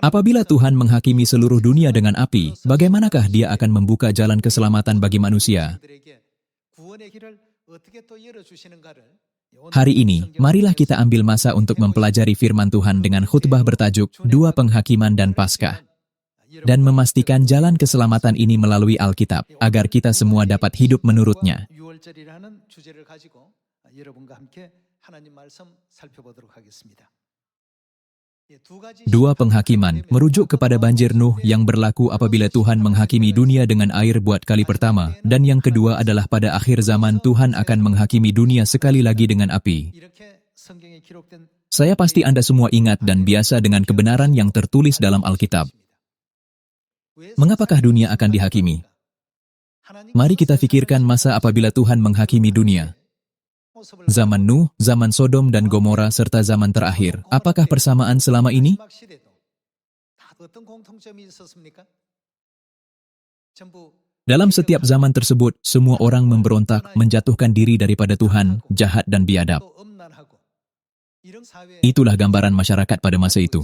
Apabila Tuhan menghakimi seluruh dunia dengan api, bagaimanakah Dia akan membuka jalan keselamatan bagi manusia? Hari ini, marilah kita ambil masa untuk mempelajari firman Tuhan dengan khutbah bertajuk Dua Penghakiman dan Paskah, dan memastikan jalan keselamatan ini melalui Alkitab, agar kita semua dapat hidup menurutnya. Dua Penghakiman merujuk kepada banjir Nuh yang berlaku apabila Tuhan menghakimi dunia dengan air buat kali pertama, dan yang kedua adalah pada akhir zaman Tuhan akan menghakimi dunia sekali lagi dengan api. Saya pasti Anda semua ingat dan biasa dengan kebenaran yang tertulis dalam Alkitab. Mengapakah dunia akan dihakimi? Mari kita pikirkan masa apabila Tuhan menghakimi dunia. Zaman Nuh, zaman Sodom dan Gomora, serta zaman terakhir. Apakah persamaan selama ini? Dalam setiap zaman tersebut, semua orang memberontak, menjatuhkan diri daripada Tuhan, jahat dan biadab. Itulah gambaran masyarakat pada masa itu.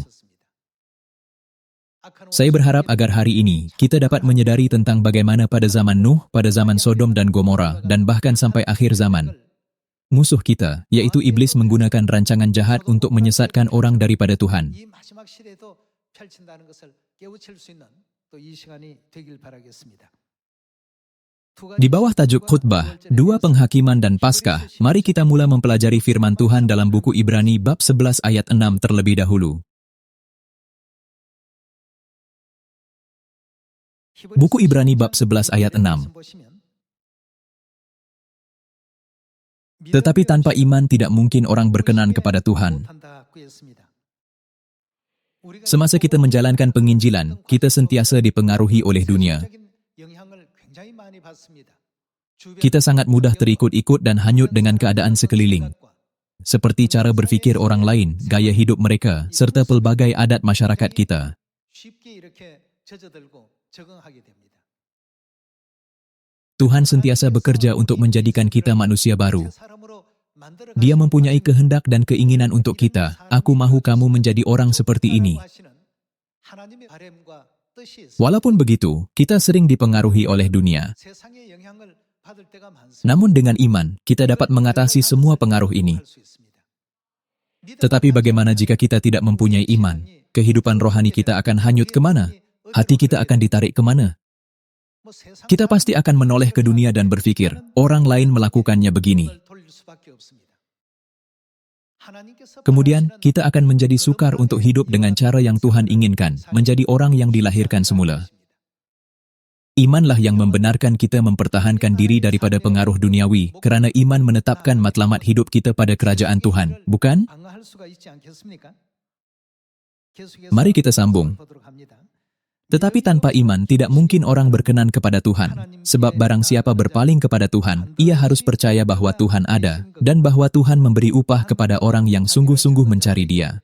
Saya berharap agar hari ini kita dapat menyadari tentang bagaimana pada zaman Nuh, pada zaman Sodom dan Gomora, dan bahkan sampai akhir zaman. Musuh kita, yaitu iblis, menggunakan rancangan jahat untuk menyesatkan orang daripada Tuhan. Di bawah tajuk khutbah, Dua Penghakiman dan Paskah, mari kita mula mempelajari firman Tuhan dalam buku Ibrani bab 11 ayat 6 terlebih dahulu. Buku Ibrani bab 11 ayat 6. Tetapi tanpa iman tidak mungkin orang berkenan kepada Tuhan. Semasa kita menjalankan penginjilan, kita sentiasa dipengaruhi oleh dunia. Kita sangat mudah terikut-ikut dan hanyut dengan keadaan sekeliling, seperti cara berfikir orang lain, gaya hidup mereka, serta pelbagai adat masyarakat kita. Tuhan sentiasa bekerja untuk menjadikan kita manusia baru. Dia mempunyai kehendak dan keinginan untuk kita. Aku mahu kamu menjadi orang seperti ini. Walaupun begitu, kita sering dipengaruhi oleh dunia. Namun dengan iman, kita dapat mengatasi semua pengaruh ini. Tetapi bagaimana jika kita tidak mempunyai iman? Kehidupan rohani kita akan hanyut kemana? Hati kita akan ditarik kemana? Kita pasti akan menoleh ke dunia dan berpikir, orang lain melakukannya begini. Kemudian, kita akan menjadi sukar untuk hidup dengan cara yang Tuhan inginkan, menjadi orang yang dilahirkan semula. Imanlah yang membenarkan kita mempertahankan diri daripada pengaruh duniawi, kerana iman menetapkan matlamat hidup kita pada kerajaan Tuhan, bukan? Mari kita sambung. Tetapi tanpa iman tidak mungkin orang berkenan kepada Tuhan, sebab barang siapa berpaling kepada Tuhan, ia harus percaya bahwa Tuhan ada, dan bahwa Tuhan memberi upah kepada orang yang sungguh-sungguh mencari Dia.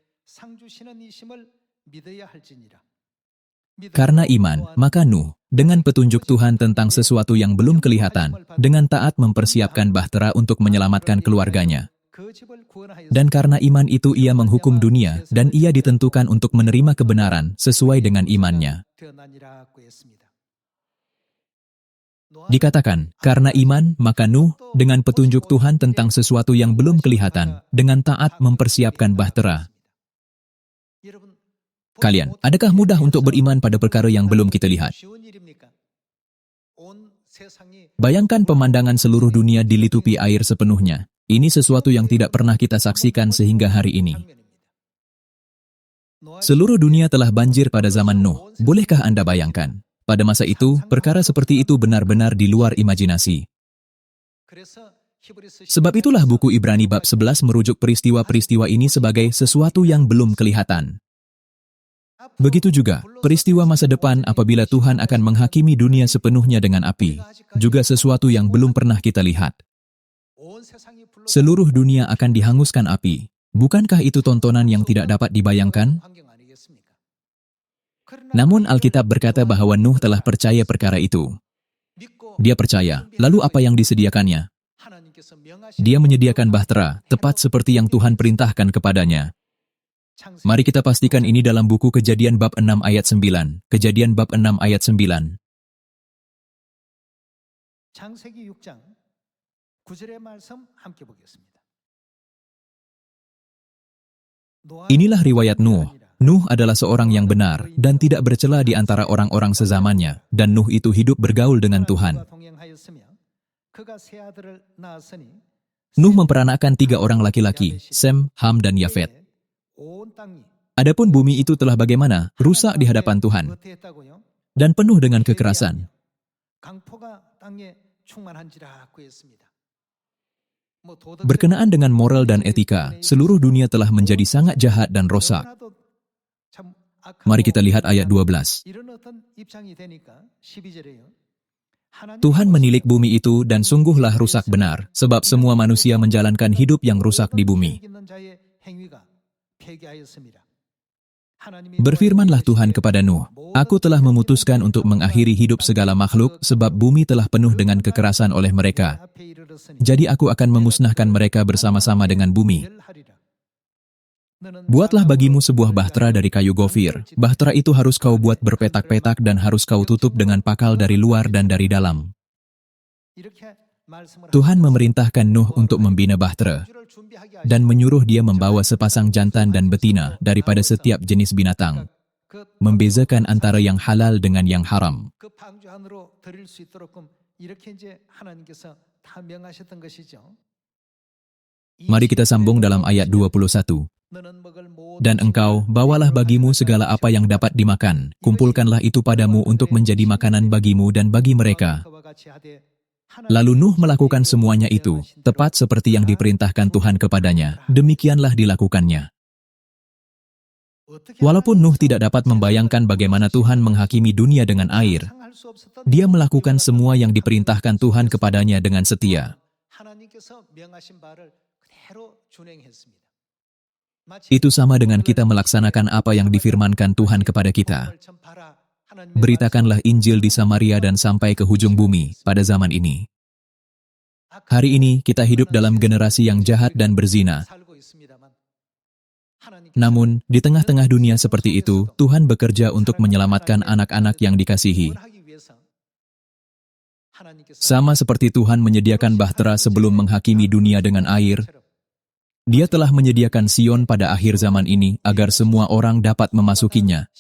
Karena iman, maka Nuh, dengan petunjuk Tuhan tentang sesuatu yang belum kelihatan, dengan taat mempersiapkan bahtera untuk menyelamatkan keluarganya. Dan karena iman itu ia menghukum dunia, dan ia ditentukan untuk menerima kebenaran sesuai dengan imannya. Dikatakan, karena iman, maka Nuh, dengan petunjuk Tuhan tentang sesuatu yang belum kelihatan, dengan taat mempersiapkan bahtera. Kalian, adakah mudah untuk beriman pada perkara yang belum kita lihat? Bayangkan pemandangan seluruh dunia dilitupi air sepenuhnya. Ini sesuatu yang tidak pernah kita saksikan sehingga hari ini. Seluruh dunia telah banjir pada zaman Nuh. Bolehkah Anda bayangkan? Pada masa itu, perkara seperti itu benar-benar di luar imajinasi. Sebab itulah buku Ibrani bab 11 merujuk peristiwa-peristiwa ini sebagai sesuatu yang belum kelihatan. Begitu juga, peristiwa masa depan apabila Tuhan akan menghakimi dunia sepenuhnya dengan api, juga sesuatu yang belum pernah kita lihat. Seluruh dunia akan dihanguskan api. Bukankah itu tontonan yang tidak dapat dibayangkan? Namun Alkitab berkata bahwa Nuh telah percaya perkara itu. Dia percaya, lalu apa yang disediakannya? Dia menyediakan bahtera, tepat seperti yang Tuhan perintahkan kepadanya. Mari kita pastikan ini dalam buku Kejadian bab 6 ayat 9. Kejadian bab 6 ayat 9. 창세기 6장 9절의 말씀 함께 보겠습니다. Inilah riwayat Nuh. Nuh adalah seorang yang benar dan tidak bercela di antara orang-orang sezamannya, dan Nuh itu hidup bergaul dengan Tuhan. Nuh memperanakkan 3 orang laki-laki, Sem, Ham, dan Yafet. Adapun bumi itu telah bagaimana? Rusak di hadapan Tuhan dan penuh dengan kekerasan. Berkenaan dengan moral dan etika, seluruh dunia telah menjadi sangat jahat dan rosak. Mari kita lihat ayat 12. Tuhan menilik bumi itu dan sungguhlah rusak benar, sebab semua manusia menjalankan hidup yang rusak di bumi. Berfirmanlah Tuhan kepada Nuh, "Aku telah memutuskan untuk mengakhiri hidup segala makhluk, sebab bumi telah penuh dengan kekerasan oleh mereka. Jadi aku akan memusnahkan mereka bersama-sama dengan bumi. Buatlah bagimu sebuah bahtera dari kayu gofir. Bahtera itu harus kau buat berpetak-petak dan harus kau tutup dengan pakal dari luar dan dari dalam." Tuhan memerintahkan Nuh untuk membina bahtera dan menyuruh dia membawa sepasang jantan dan betina daripada setiap jenis binatang, membezakan antara yang halal dengan yang haram. Mari kita sambung dalam ayat 21. Dan engkau, bawalah bagimu segala apa yang dapat dimakan, kumpulkanlah itu padamu untuk menjadi makanan bagimu dan bagi mereka. Lalu Nuh melakukan semuanya itu, tepat seperti yang diperintahkan Tuhan kepadanya, demikianlah dilakukannya. Walaupun Nuh tidak dapat membayangkan bagaimana Tuhan menghakimi dunia dengan air, dia melakukan semua yang diperintahkan Tuhan kepadanya dengan setia. Itu sama dengan kita melaksanakan apa yang difirmankan Tuhan kepada kita. Beritakanlah Injil di Samaria dan sampai ke hujung bumi pada zaman ini. Hari ini kita hidup dalam generasi yang jahat dan berzina. Namun, di tengah-tengah dunia seperti itu, Tuhan bekerja untuk menyelamatkan anak-anak yang dikasihi. Sama seperti Tuhan menyediakan bahtera sebelum menghakimi dunia dengan air, Dia telah menyediakan Sion pada akhir zaman ini agar semua orang dapat memasukinya.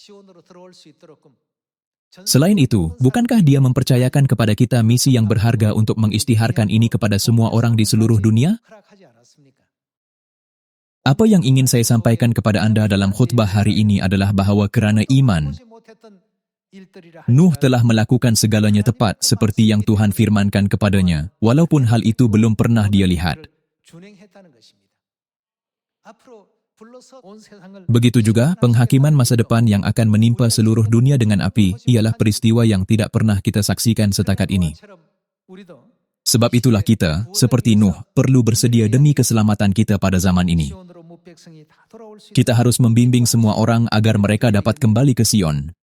Selain itu, bukankah Dia mempercayakan kepada kita misi yang berharga untuk mengisytiharkan ini kepada semua orang di seluruh dunia? Apa yang ingin saya sampaikan kepada Anda dalam khutbah hari ini adalah bahwa kerana iman, Nuh telah melakukan segalanya tepat seperti yang Tuhan firmankan kepadanya, walaupun hal itu belum pernah dia lihat. Begitu juga, penghakiman masa depan yang akan menimpa seluruh dunia dengan api ialah peristiwa yang tidak pernah kita saksikan setakat ini. Sebab itulah kita, seperti Nuh, perlu bersedia demi keselamatan kita pada zaman ini. Kita harus membimbing semua orang agar mereka dapat kembali ke Sion.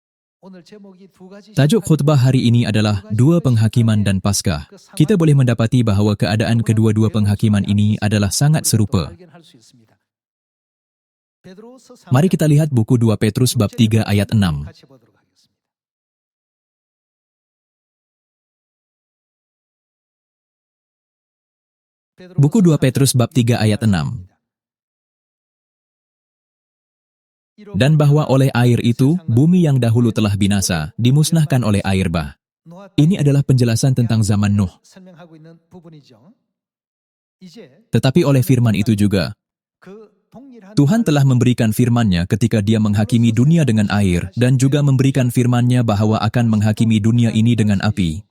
Tajuk khutbah hari ini adalah Dua Penghakiman dan Paskah. Kita boleh mendapati bahawa keadaan kedua-dua penghakiman ini adalah sangat serupa. Mari kita lihat buku 2 Petrus bab 3 ayat 6. Buku 2 Petrus bab 3 ayat 6. Dan bahwa oleh air itu, bumi yang dahulu telah binasa, dimusnahkan oleh air bah. Ini adalah penjelasan tentang zaman Nuh. Tetapi oleh firman itu juga, Tuhan telah memberikan firman-Nya ketika Dia menghakimi dunia dengan air dan juga memberikan firman-Nya bahwa akan menghakimi dunia ini dengan api.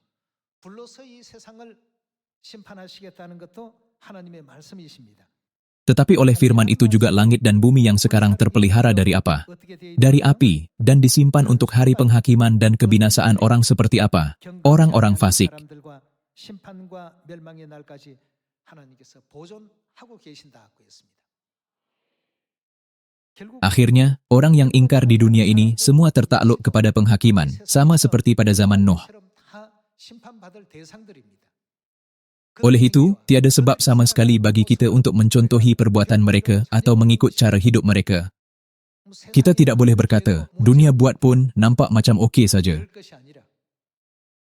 Tetapi oleh firman itu juga langit dan bumi yang sekarang terpelihara dari apa? Dari api, dan disimpan untuk hari penghakiman dan kebinasaan orang seperti apa? Orang-orang fasik. Akhirnya, orang yang ingkar di dunia ini semua tertakluk kepada penghakiman, sama seperti pada zaman Nuh. Oleh itu, tiada sebab sama sekali bagi kita untuk mencontohi perbuatan mereka atau mengikut cara hidup mereka. Kita tidak boleh berkata, dunia buat pun nampak macam okey saja.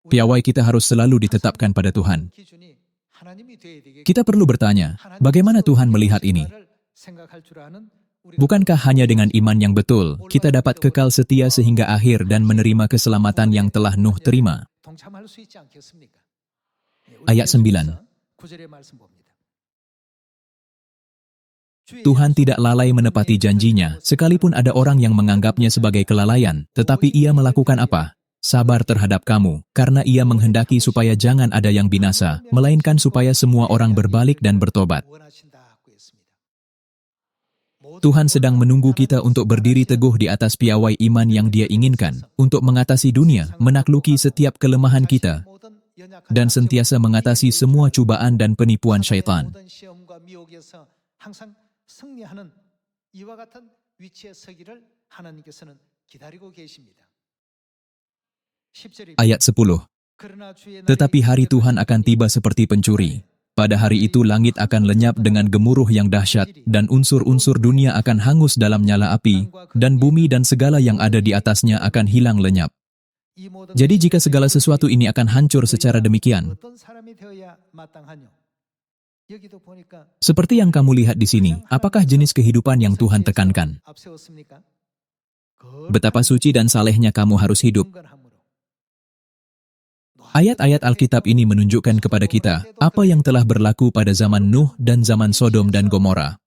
Piawai kita harus selalu ditetapkan pada Tuhan. Kita perlu bertanya, bagaimana Tuhan melihat ini? Bukankah hanya dengan iman yang betul, kita dapat kekal setia sehingga akhir dan menerima keselamatan yang telah Nuh terima? Ayat 9. Tuhan tidak lalai menepati janjinya, sekalipun ada orang yang menganggapnya sebagai kelalaian, tetapi ia melakukan apa? Sabar terhadap kamu, karena ia menghendaki supaya jangan ada yang binasa, melainkan supaya semua orang berbalik dan bertobat. Tuhan sedang menunggu kita untuk berdiri teguh di atas piawai iman yang Dia inginkan, untuk mengatasi dunia, menakluki setiap kelemahan kita, dan sentiasa mengatasi semua cubaan dan penipuan syaitan. Ayat 10. Tetapi hari Tuhan akan tiba seperti pencuri. Pada hari itu langit akan lenyap dengan gemuruh yang dahsyat, dan unsur-unsur dunia akan hangus dalam nyala api, dan bumi dan segala yang ada di atasnya akan hilang lenyap. Jadi jika segala sesuatu ini akan hancur secara demikian, seperti yang kamu lihat di sini, apakah jenis kehidupan yang Tuhan tekankan? Betapa suci dan salehnya kamu harus hidup. Ayat-ayat Alkitab ini menunjukkan kepada kita apa yang telah berlaku pada zaman Nuh dan zaman Sodom dan Gomora.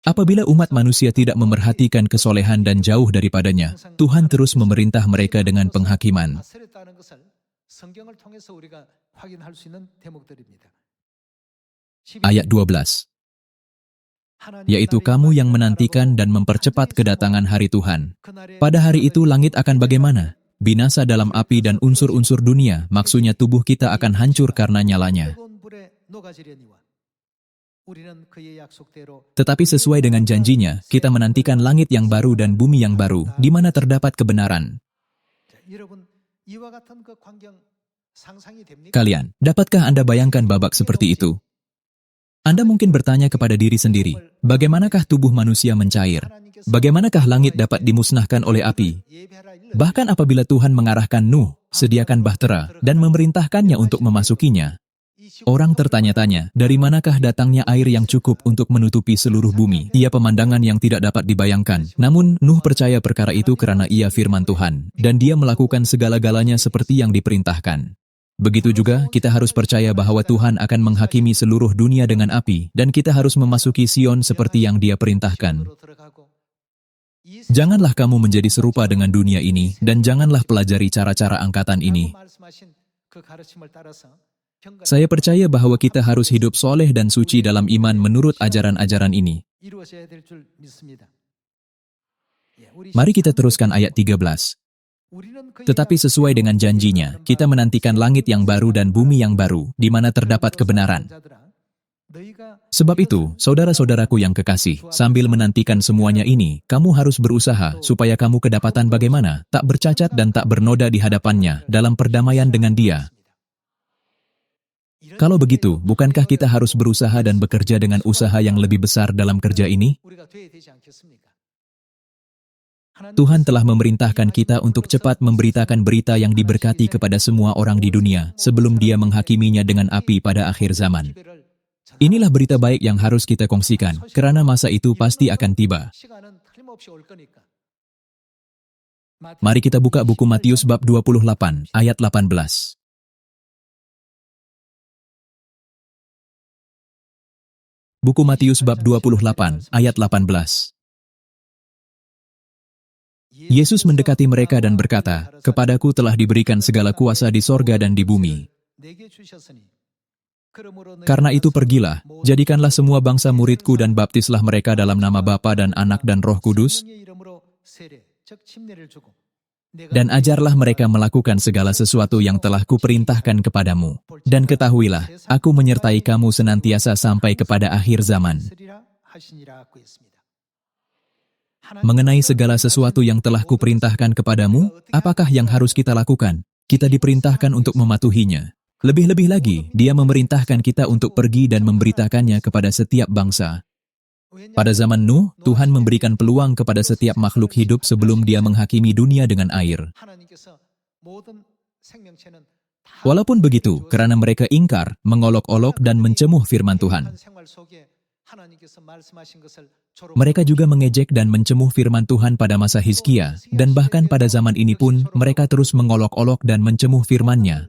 Apabila umat manusia tidak memerhatikan kesolehan dan jauh daripadanya, Tuhan terus memerintah mereka dengan penghakiman. Ayat 12. Yaitu kamu yang menantikan dan mempercepat kedatangan hari Tuhan. Pada hari itu langit akan bagaimana? Binasa dalam api dan unsur-unsur dunia, maksudnya tubuh kita akan hancur karena nyalanya. Tetapi sesuai dengan janjinya, kita menantikan langit yang baru dan bumi yang baru, di mana terdapat kebenaran. Kalian, dapatkah Anda bayangkan babak seperti itu? Anda mungkin bertanya kepada diri sendiri, bagaimanakah tubuh manusia mencair? Bagaimanakah langit dapat dimusnahkan oleh api? Bahkan apabila Tuhan mengarahkan Nuh, sediakan bahtera, dan memerintahkannya untuk memasukinya, orang tertanya-tanya, dari manakah datangnya air yang cukup untuk menutupi seluruh bumi? Ia pemandangan yang tidak dapat dibayangkan. Namun, Nuh percaya perkara itu karena ia firman Tuhan, dan dia melakukan segala-galanya seperti yang diperintahkan. Begitu juga, kita harus percaya bahwa Tuhan akan menghakimi seluruh dunia dengan api, dan kita harus memasuki Sion seperti yang Dia perintahkan. Janganlah kamu menjadi serupa dengan dunia ini, dan janganlah pelajari cara-cara angkatan ini. Saya percaya bahwa kita harus hidup soleh dan suci dalam iman menurut ajaran-ajaran ini. Mari kita teruskan ayat 13. Tetapi sesuai dengan janjinya, kita menantikan langit yang baru dan bumi yang baru, di mana terdapat kebenaran. Sebab itu, saudara-saudaraku yang kekasih, sambil menantikan semuanya ini, kamu harus berusaha supaya kamu kedapatan bagaimana, tak bercacat dan tak bernoda di hadapannya, dalam perdamaian dengan Dia. Kalau begitu, bukankah kita harus berusaha dan bekerja dengan usaha yang lebih besar dalam kerja ini? Tuhan telah memerintahkan kita untuk cepat memberitakan berita yang diberkati kepada semua orang di dunia, sebelum Dia menghakiminya dengan api pada akhir zaman. Inilah berita baik yang harus kita kongsikan, karena masa itu pasti akan tiba. Mari kita buka buku Matius bab 28, ayat 18. Buku Matius bab 28, ayat 18. Yesus mendekati mereka dan berkata, "Kepadaku telah diberikan segala kuasa di sorga dan di bumi. Karena itu pergilah, jadikanlah semua bangsa muridku dan baptislah mereka dalam nama Bapa dan Anak dan Roh Kudus, dan ajarlah mereka melakukan segala sesuatu yang telah kuperintahkan kepadamu. Dan ketahuilah, aku menyertai kamu senantiasa sampai kepada akhir zaman." Mengenai segala sesuatu yang telah kuperintahkan kepadamu, apakah yang harus kita lakukan? Kita diperintahkan untuk mematuhinya. Lebih-lebih lagi, Dia memerintahkan kita untuk pergi dan memberitakannya kepada setiap bangsa. Pada zaman Nuh, Tuhan memberikan peluang kepada setiap makhluk hidup sebelum Dia menghakimi dunia dengan air. Walaupun begitu, karena mereka ingkar, mengolok-olok dan mencemuh firman Tuhan, mereka juga mengejek dan mencemuh firman Tuhan pada masa Hizkia, dan bahkan pada zaman ini pun mereka terus mengolok-olok dan mencemuh firman-Nya.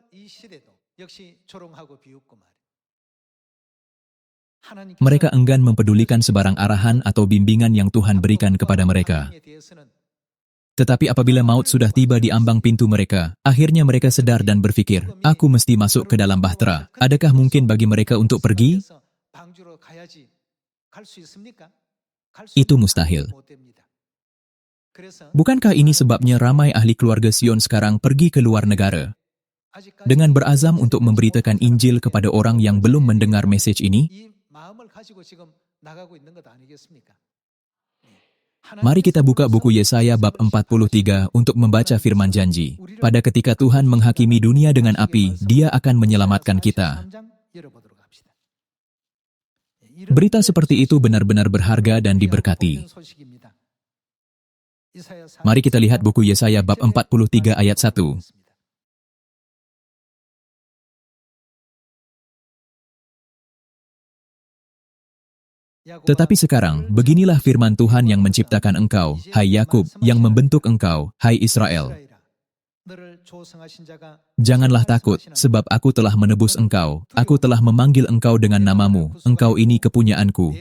Mereka enggan mempedulikan sebarang arahan atau bimbingan yang Tuhan berikan kepada mereka. Tetapi apabila maut sudah tiba di ambang pintu mereka, akhirnya mereka sadar dan berpikir, aku mesti masuk ke dalam bahtera. Adakah mungkin bagi mereka untuk pergi? Itu mustahil. Bukankah ini sebabnya ramai ahli keluarga Sion sekarang pergi ke luar negara dengan berazam untuk memberitakan Injil kepada orang yang belum mendengar message ini? Mari kita buka buku Yesaya bab 43 untuk membaca firman janji. Pada ketika Tuhan menghakimi dunia dengan api, Dia akan menyelamatkan kita. Berita seperti itu benar-benar berharga dan diberkati. Mari kita lihat buku Yesaya bab 43 ayat 1. Tetapi sekarang, beginilah firman Tuhan yang menciptakan engkau, hai Yakub, yang membentuk engkau, hai Israel. Janganlah takut, sebab aku telah menebus engkau, aku telah memanggil engkau dengan namamu, engkau ini kepunyaanku.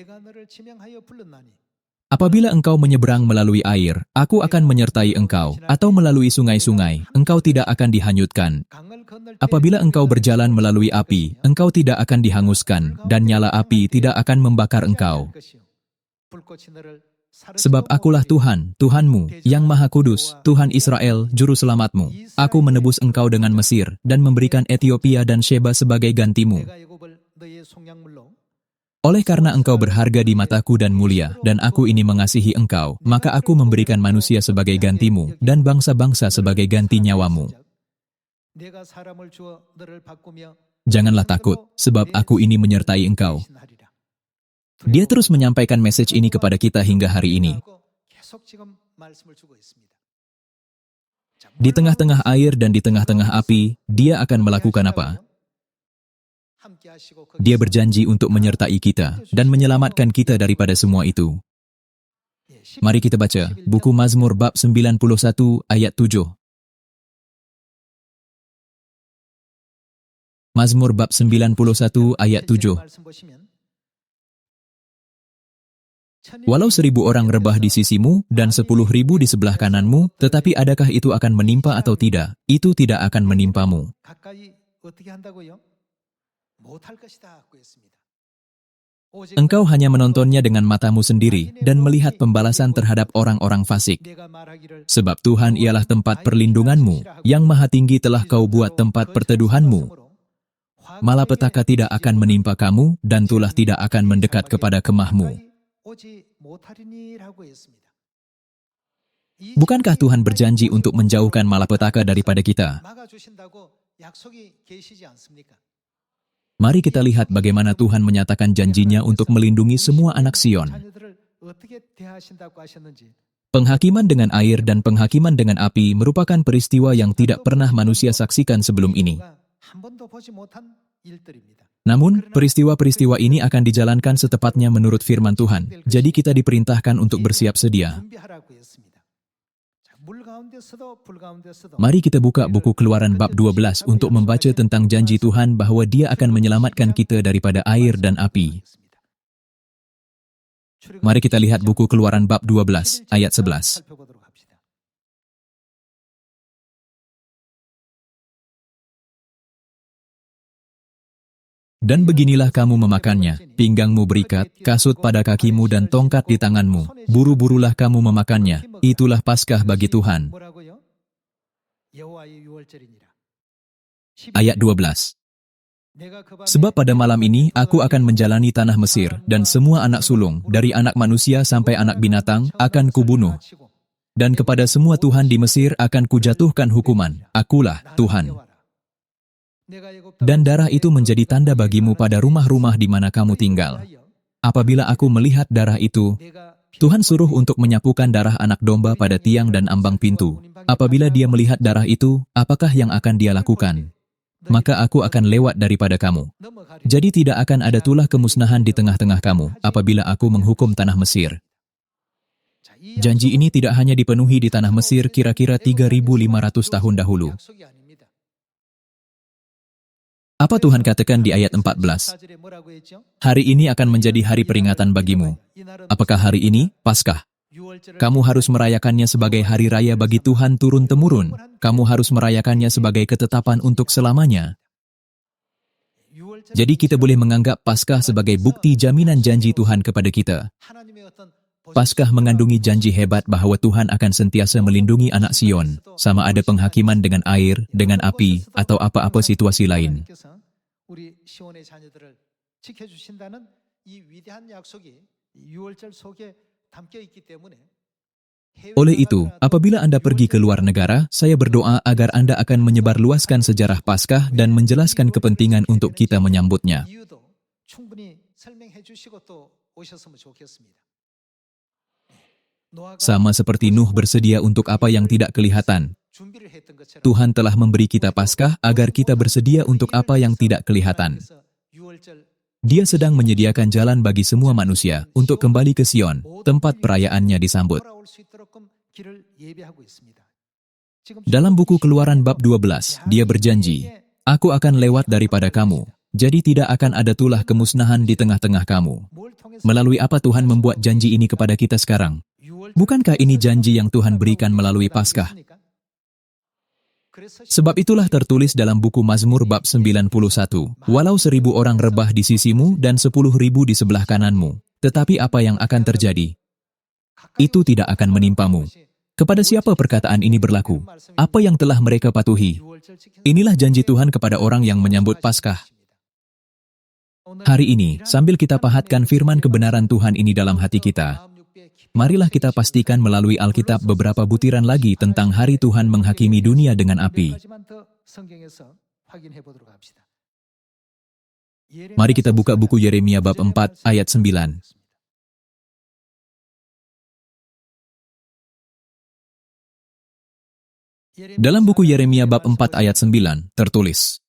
Apabila engkau menyeberang melalui air, aku akan menyertai engkau, atau melalui sungai-sungai, engkau tidak akan dihanyutkan. Apabila engkau berjalan melalui api, engkau tidak akan dihanguskan, dan nyala api tidak akan membakar engkau. Sebab akulah Tuhan, Tuhanmu, yang Maha Kudus, Tuhan Israel, Juru Selamatmu. Aku menebus engkau dengan Mesir, dan memberikan Etiopia dan Sheba sebagai gantimu. Oleh karena engkau berharga di mataku dan mulia, dan aku ini mengasihi engkau, maka aku memberikan manusia sebagai gantimu, dan bangsa-bangsa sebagai ganti nyawamu. Janganlah takut, sebab aku ini menyertai engkau. Dia terus menyampaikan message ini kepada kita hingga hari ini. Di tengah-tengah air dan di tengah-tengah api, Dia akan melakukan apa? Dia berjanji untuk menyertai kita dan menyelamatkan kita daripada semua itu. Mari kita baca buku Mazmur bab 91 ayat 7. Mazmur bab 91 ayat 7. Walau 1.000 orang rebah di sisimu dan 10.000 di sebelah kananmu, tetapi adakah itu akan menimpa atau tidak? Itu tidak akan menimpamu. Engkau hanya menontonnya dengan matamu sendiri dan melihat pembalasan terhadap orang-orang fasik. Sebab Tuhan ialah tempat perlindunganmu, yang Maha Tinggi telah kau buat tempat perteduhanmu. Malapetaka tidak akan menimpa kamu, dan tulah tidak akan mendekat kepada kemahmu. Bukankah Tuhan berjanji untuk menjauhkan malapetaka daripada kita? Mari kita lihat bagaimana Tuhan menyatakan janjinya untuk melindungi semua anak Sion. Penghakiman dengan air dan penghakiman dengan api merupakan peristiwa yang tidak pernah manusia saksikan sebelum ini. Namun, peristiwa-peristiwa ini akan dijalankan setepatnya menurut firman Tuhan, jadi kita diperintahkan untuk bersiap sedia. Mari kita buka buku Keluaran bab 12 untuk membaca tentang janji Tuhan bahwa Dia akan menyelamatkan kita daripada air dan api. Mari kita lihat buku Keluaran bab 12 ayat 11. Dan beginilah kamu memakannya, pinggangmu berikat, kasut pada kakimu dan tongkat di tanganmu. Buru-burulah kamu memakannya, itulah Paskah bagi Tuhan. Ayat 12. Sebab pada malam ini aku akan menjalani tanah Mesir, dan semua anak sulung, dari anak manusia sampai anak binatang, akan kubunuh. Dan kepada semua Tuhan di Mesir akan kujatuhkan hukuman. Akulah Tuhan. Dan darah itu menjadi tanda bagimu pada rumah-rumah di mana kamu tinggal. Apabila aku melihat darah itu, Tuhan suruh untuk menyapukan darah anak domba pada tiang dan ambang pintu. Apabila dia melihat darah itu, apakah yang akan dia lakukan? Maka aku akan lewat daripada kamu. Jadi tidak akan ada tulah kemusnahan di tengah-tengah kamu, apabila aku menghukum tanah Mesir. Janji ini tidak hanya dipenuhi di tanah Mesir kira-kira 3.500 tahun dahulu. Apa Tuhan katakan di ayat 14? Hari ini akan menjadi hari peringatan bagimu. Apakah hari ini? Paskah. Kamu harus merayakannya sebagai hari raya bagi Tuhan turun-temurun. Kamu harus merayakannya sebagai ketetapan untuk selamanya. Jadi kita boleh menganggap Paskah sebagai bukti jaminan janji Tuhan kepada kita. Paskah mengandungi janji hebat bahwa Tuhan akan sentiasa melindungi anak Sion, sama ada penghakiman dengan air, dengan api, atau apa-apa situasi lain. Oleh itu, apabila Anda pergi ke luar negara, saya berdoa agar Anda akan menyebarluaskan sejarah Paskah dan menjelaskan kepentingan untuk kita menyambutnya. Sama seperti Nuh bersedia untuk apa yang tidak kelihatan, Tuhan telah memberi kita Paskah agar kita bersedia untuk apa yang tidak kelihatan. Dia sedang menyediakan jalan bagi semua manusia untuk kembali ke Sion, tempat perayaannya disambut. Dalam buku Keluaran bab 12, dia berjanji, "Aku akan lewat daripada kamu, jadi tidak akan ada tulah kemusnahan di tengah-tengah kamu." Melalui apa Tuhan membuat janji ini kepada kita sekarang? Bukankah ini janji yang Tuhan berikan melalui Paskah? Sebab itulah tertulis dalam buku Mazmur bab 91, "Walau 1.000 orang rebah di sisimu dan 10.000 di sebelah kananmu, tetapi apa yang akan terjadi? Itu tidak akan menimpamu." Kepada siapa perkataan ini berlaku? Apa yang telah mereka patuhi? Inilah janji Tuhan kepada orang yang menyambut Paskah. Hari ini, sambil kita pahatkan firman kebenaran Tuhan ini dalam hati kita, marilah kita pastikan melalui Alkitab beberapa butiran lagi tentang hari Tuhan menghakimi dunia dengan api. Mari kita buka buku Yeremia bab 4 ayat 9. Dalam buku Yeremia bab 4 ayat 9 tertulis,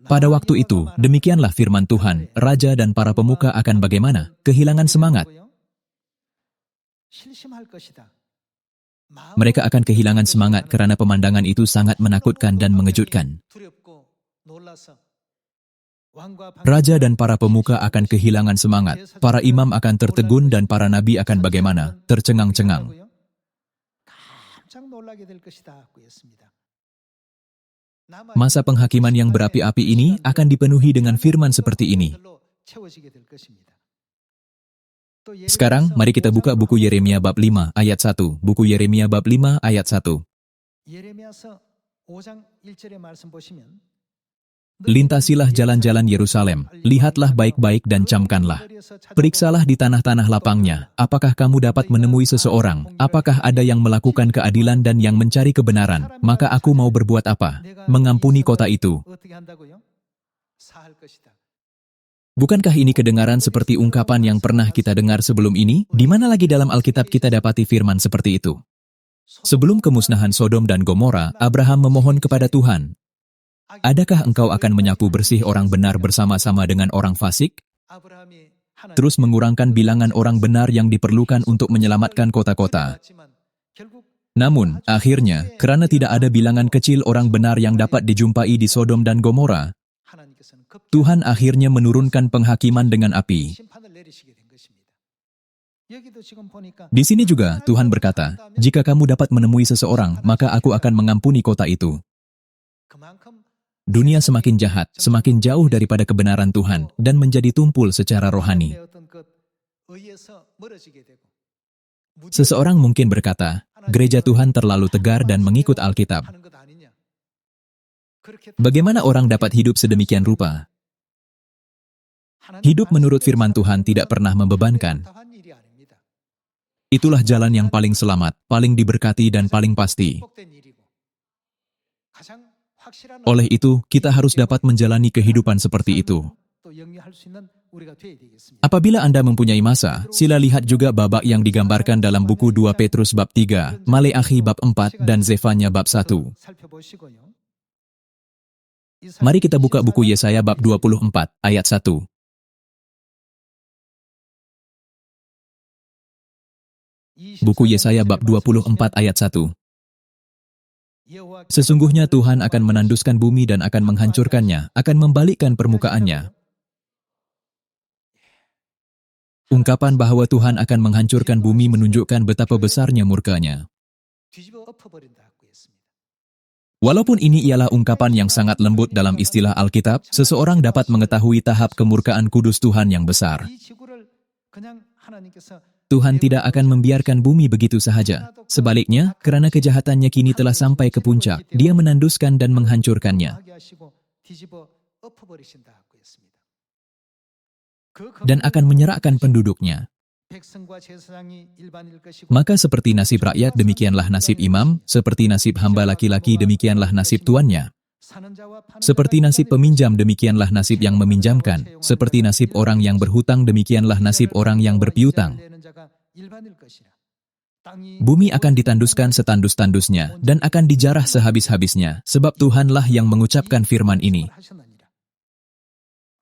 "Pada waktu itu, demikianlah firman Tuhan, raja dan para pemuka akan bagaimana? Kehilangan semangat. Mereka akan kehilangan semangat karena pemandangan itu sangat menakutkan dan mengejutkan. Raja dan para pemuka akan kehilangan semangat, para imam akan tertegun dan para nabi akan bagaimana? Tercengang-cengang." Masa penghakiman yang berapi-api ini akan dipenuhi dengan firman seperti ini. Sekarang, mari kita buka buku Yeremia bab 5 ayat 1. Buku Yeremia bab 5 ayat 1. "Lintasilah jalan-jalan Yerusalem, lihatlah baik-baik dan camkanlah. Periksalah di tanah-tanah lapangnya, apakah kamu dapat menemui seseorang, apakah ada yang melakukan keadilan dan yang mencari kebenaran, maka aku mau berbuat apa? Mengampuni kota itu." Bukankah ini kedengaran seperti ungkapan yang pernah kita dengar sebelum ini? Di mana lagi dalam Alkitab kita dapati firman seperti itu? Sebelum kemusnahan Sodom dan Gomora, Abraham memohon kepada Tuhan, "Adakah engkau akan menyapu bersih orang benar bersama-sama dengan orang fasik? Terus mengurangkan bilangan orang benar yang diperlukan untuk menyelamatkan kota-kota." Namun, akhirnya, karena tidak ada bilangan kecil orang benar yang dapat dijumpai di Sodom dan Gomora, Tuhan akhirnya menurunkan penghakiman dengan api. Di sini juga, Tuhan berkata, "Jika kamu dapat menemui seseorang, maka aku akan mengampuni kota itu." Dunia semakin jahat, semakin jauh daripada kebenaran Tuhan, dan menjadi tumpul secara rohani. Seseorang mungkin berkata, gereja Tuhan terlalu tegar dan mengikut Alkitab. Bagaimana orang dapat hidup sedemikian rupa? Hidup menurut firman Tuhan tidak pernah membebankan. Itulah jalan yang paling selamat, paling diberkati dan paling pasti. Oleh itu, kita harus dapat menjalani kehidupan seperti itu. 우리가 되어야 되겠습니다. Apabila Anda mempunyai masa, sila lihat juga babak yang digambarkan dalam buku 2 Petrus bab 3, Maleakhi bab 4, dan Zefanya bab 1. 살펴보시고요. Mari kita buka buku Yesaya bab 24, ayat 1. Buku Yesaya bab 24 ayat 1. Sesungguhnya Tuhan akan menanduskan bumi dan akan menghancurkannya, akan membalikkan permukaannya. Ungkapan bahwa Tuhan akan menghancurkan bumi menunjukkan betapa besarnya murkanya. 뒤집어 엎어버린다고 했습니다. Walaupun ini ialah ungkapan yang sangat lembut dalam istilah Alkitab, seseorang dapat mengetahui tahap kemurkaan kudus Tuhan yang besar. 이 지구를 그냥 하나님께서 Tuhan tidak akan membiarkan bumi begitu sahaja. Sebaliknya, karena kejahatannya kini telah sampai ke puncak, Dia menanduskan dan menghancurkannya, 하게 하시고 뒤집어 엎어버리신다고 했습니다. dan akan menyerahkan penduduknya. 백성과 제사장이 일반일 것이고 Maka seperti nasib rakyat, demikianlah nasib imam, seperti nasib hamba laki-laki, demikianlah nasib tuannya. 사는 자와 파는 Seperti 자가 nasib peminjam, demikianlah nasib yang meminjamkan. Seperti nasib orang yang berhutang, demikianlah nasib orang yang berpiutang. 내는 자가 일반일 것이라. 땅이 Bumi akan ditanduskan setandus-tandusnya dan akan dijarah sehabis-habisnya, sebab Tuhanlah yang mengucapkan firman ini. 하셨느니라.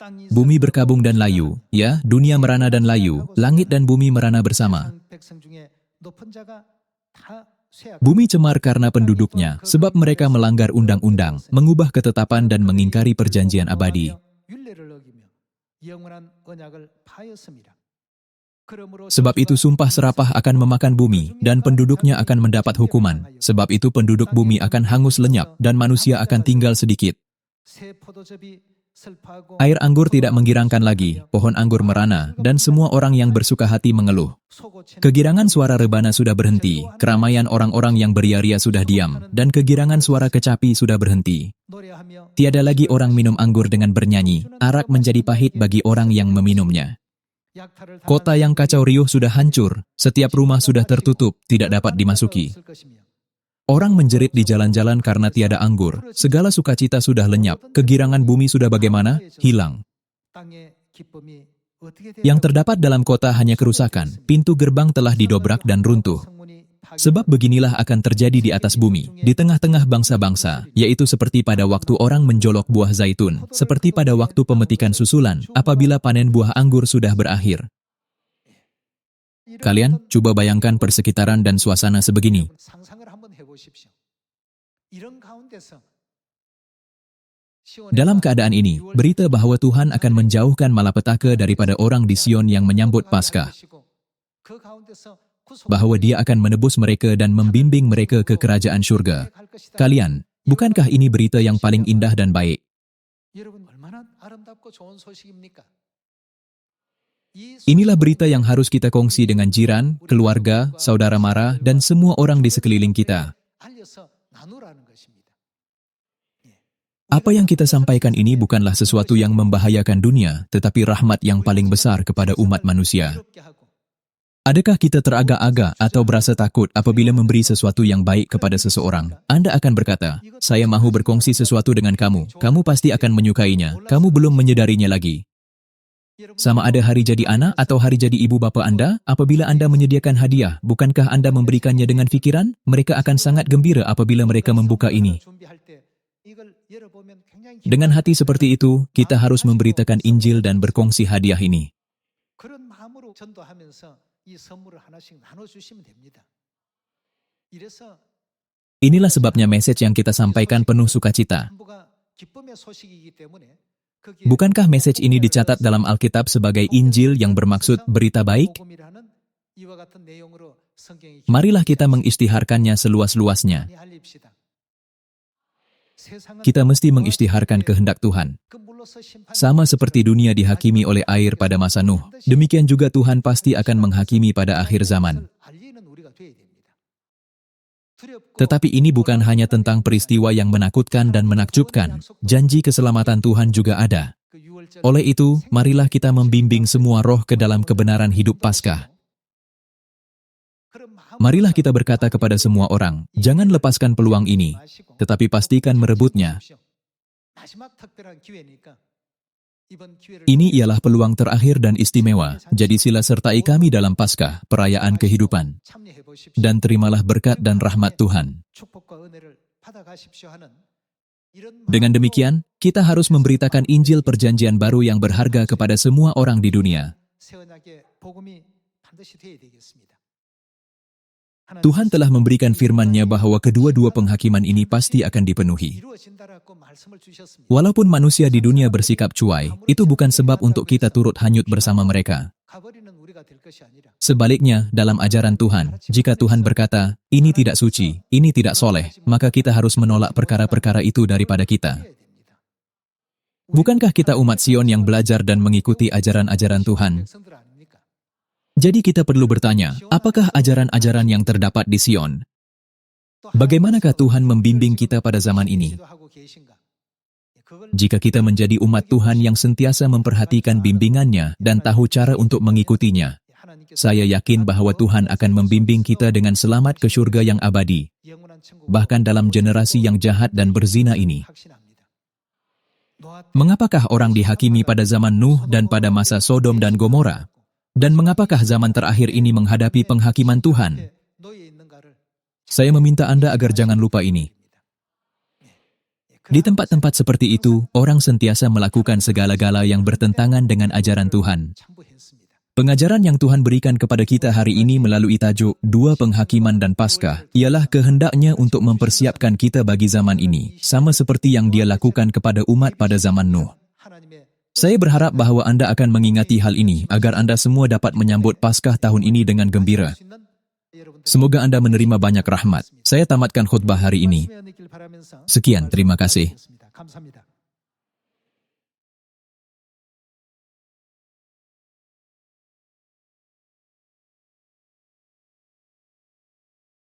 땅이 Bumi berkabung dan layu, ya, dunia merana dan layu, langit dan bumi merana bersama. 백성 중에 높은 자가 다 쇠하고 Bumi cemar karena penduduknya, sebab mereka melanggar undang-undang, mengubah ketetapan dan mengingkari perjanjian abadi. 율례를 어기며 영원한 언약을 파였습니다. 그러므로 Sebab itu sumpah serapah akan memakan bumi, dan penduduknya akan mendapat hukuman. Sebab itu penduduk bumi akan hangus lenyap, dan manusia akan tinggal sedikit. 새 포도즙이 슬퍼하고 Air anggur tidak menggirangkan lagi, pohon anggur merana, dan semua orang yang bersuka hati mengeluh. 소고치는 Kegirangan suara rebana sudah berhenti, keramaian orang-orang yang beria-ria sudah diam, dan kegirangan suara kecapi sudah berhenti. 노래하며 Tiada lagi orang minum anggur dengan bernyanyi, arak menjadi pahit bagi orang yang meminumnya. 약탈을 Kota yang kacau riuh sudah hancur, setiap rumah sudah tertutup, tidak dapat dimasuki. 없을 것이며 Orang menjerit di jalan-jalan karena tiada anggur, segala sukacita sudah lenyap, kegirangan bumi sudah bagaimana? Hilang. 땅의 기쁨이 어떻게 Yang terdapat dalam kota hanya kerusakan, pintu gerbang telah didobrak dan runtuh. 성문이 파괴 Sebab beginilah akan terjadi di atas bumi, di tengah-tengah bangsa-bangsa, yaitu seperti pada waktu orang menjolok buah zaitun, seperti pada waktu pemetikan susulan, apabila panen buah anggur sudah berakhir. Kalian coba bayangkan persekitaran dan suasana sebegini. 상상을 한번 해보십시오. 이런 가운데서 Dalam keadaan ini, berita bahwa Tuhan akan menjauhkan malapetaka daripada orang di Sion yang menyambut Paskah, 그 가운데서 bahwa Dia akan menebus mereka dan membimbing mereka ke kerajaan surga. Kalian, bukankah ini berita yang paling indah dan baik? 여러분 얼마나 아름답고 좋은 소식입니까? 이 Inilah berita yang harus kita kongsi dengan jiran, keluarga, saudara mara, dan semua orang di sekeliling kita. 알려서 나누라는 것입니다. Apa yang kita sampaikan ini bukanlah sesuatu yang membahayakan dunia, tetapi rahmat yang paling besar kepada umat manusia. 부럽게 하고 Adakah kita teragak-agak atau berasa takut apabila memberi sesuatu yang baik kepada seseorang? Anda akan berkata, saya mahu berkongsi sesuatu dengan kamu, kamu pasti akan menyukainya, kamu belum menyadarinya lagi. Sama ada hari jadi anak atau hari jadi ibu bapa Anda, apabila Anda menyediakan hadiah, bukankah Anda memberikannya dengan fikiran? Mereka akan sangat gembira apabila mereka membuka ini. 준비할 때 이걸 열어보면 굉장히 Dengan hati seperti itu, kita harus memberitakan Injil dan berkongsi hadiah ini. 그런 마음으로 전도하면서 이 선물을 하나씩 나눠주시면 됩니다. 이래서 Inilah sebabnya message yang kita sampaikan penuh sukacita. 전부가 기쁨의 소식이기 때문에 거기에 Bukankah message ini dicatat dalam Alkitab sebagai Injil yang bermaksud berita baik? 복음이라는 이와 같은 내용으로 성경이 Marilah kita mengisytiharkannya seluas-luasnya. 많이 알립시다. 세상은 Kita mesti mengisytiharkan kehendak Tuhan. 그 물로서 심판 Sama seperti dunia dihakimi oleh air pada masa Nuh, demikian juga Tuhan pasti akan menghakimi pada akhir zaman. 알리는 우리가 돼야 됩니다. 두렵고 Tetapi ini bukan hanya tentang peristiwa yang menakutkan dan menakjubkan. Janji keselamatan Tuhan juga ada. 그 유월절 Oleh itu, marilah kita membimbing semua roh ke dalam kebenaran hidup Paskah. 그런 마음으로 Marilah kita berkata kepada semua orang, jangan lepaskan peluang ini, 마시고 tetapi pastikan merebutnya. 마지막 특별한 기회니까 이번 기회를 Ini ialah peluang terakhir dan istimewa, jadi sila sertai kami dalam Paskah, perayaan kehidupan. 참여해 보십시오. Dan terimalah berkat dan rahmat Tuhan. 축복과 은혜를 받아가십시오 하는 이런 Dengan demikian, kita harus memberitakan Injil Perjanjian Baru yang berharga kepada semua orang di dunia. 새 언약의 복음이 반드시 되어야 되겠습니다. Tuhan telah memberikan firman-Nya bahwa kedua-dua penghakiman ini pasti akan dipenuhi. 이루어진다라고 말씀을 주셨습니다. Walaupun manusia di dunia bersikap cuai, itu bukan sebab untuk kita turut hanyut bersama mereka. 가버리는 우리가 될 것이 아니라 Sebaliknya, dalam ajaran Tuhan, jika Tuhan berkata, ini tidak suci, ini tidak soleh, maka kita harus menolak perkara-perkara itu daripada kita. 해야 됩니다. Bukankah kita umat Sion yang belajar dan mengikuti ajaran-ajaran Tuhan? 백성들 아닙니까? Jadi kita perlu bertanya, apakah ajaran-ajaran yang terdapat di Sion? Bagaimanakah Tuhan membimbing kita pada zaman ini? 지도하고 계신가? 그걸 Jika kita menjadi umat Tuhan yang sentiasa memperhatikan bimbingannya dan tahu cara untuk mengikutinya, 하나님께서 saya yakin bahwa Tuhan akan membimbing kita dengan selamat ke surga yang abadi, 영원한 천국 bahkan dalam generasi yang jahat dan berzina ini. 확신합니다. 노아 때 Mengapakah orang dihakimi pada zaman Nuh dan pada masa Sodom dan Gomora? Dan mengapakah zaman terakhir ini menghadapi penghakiman Tuhan? 너에 있는가를 Saya meminta Anda agar jangan lupa ini. Di tempat-tempat seperti itu, orang sentiasa melakukan segala-gala yang bertentangan dengan ajaran Tuhan. 참고했습니다. Pengajaran yang Tuhan berikan kepada kita hari ini melalui tajuk Dua Penghakiman dan Paskah ialah kehendaknya untuk mempersiapkan kita bagi zaman ini, sama seperti yang Dia lakukan kepada umat pada zaman Nuh. 하나님의 Saya berharap bahwa Anda akan mengingati hal ini agar Anda semua dapat menyambut Paskah tahun ini dengan gembira. 수 있는 여러분들 Semoga Anda menerima banyak rahmat. Saya tamatkan khutbah hari ini. 말씀의 은혜길 바라면서 Sekian, terima kasih. 감사합니다.